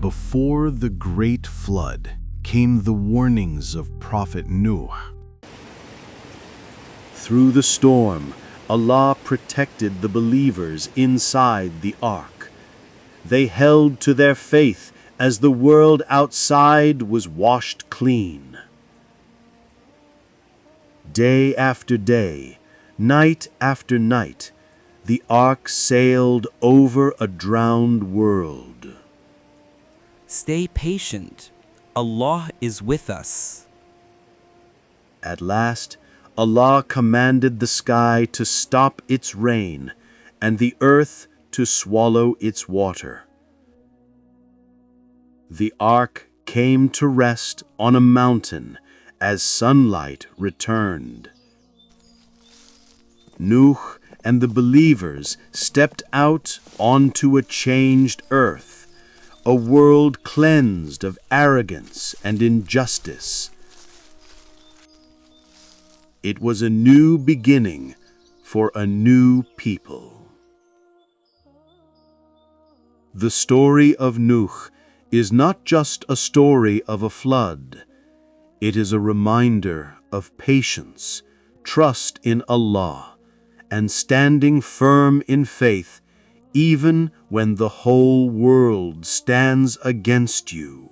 Before the great flood came the warnings of Prophet Nuh. Through the storm, Allah protected the believers inside the ark. They held to their faith as the world outside was washed clean. Day after day, night after night, the ark sailed over a drowned world. Stay patient. Allah is with us. At last, Allah commanded the sky to stop its rain and the earth to swallow its water. The ark came to rest on a mountain as sunlight returned. Nuh and the believers stepped out onto a changed earth, a world cleansed of arrogance and injustice. It was a new beginning for a new people. The story of Nuh is not just a story of a flood. It is a reminder of patience, trust in Allah, and standing firm in faith even when the whole world stands against you.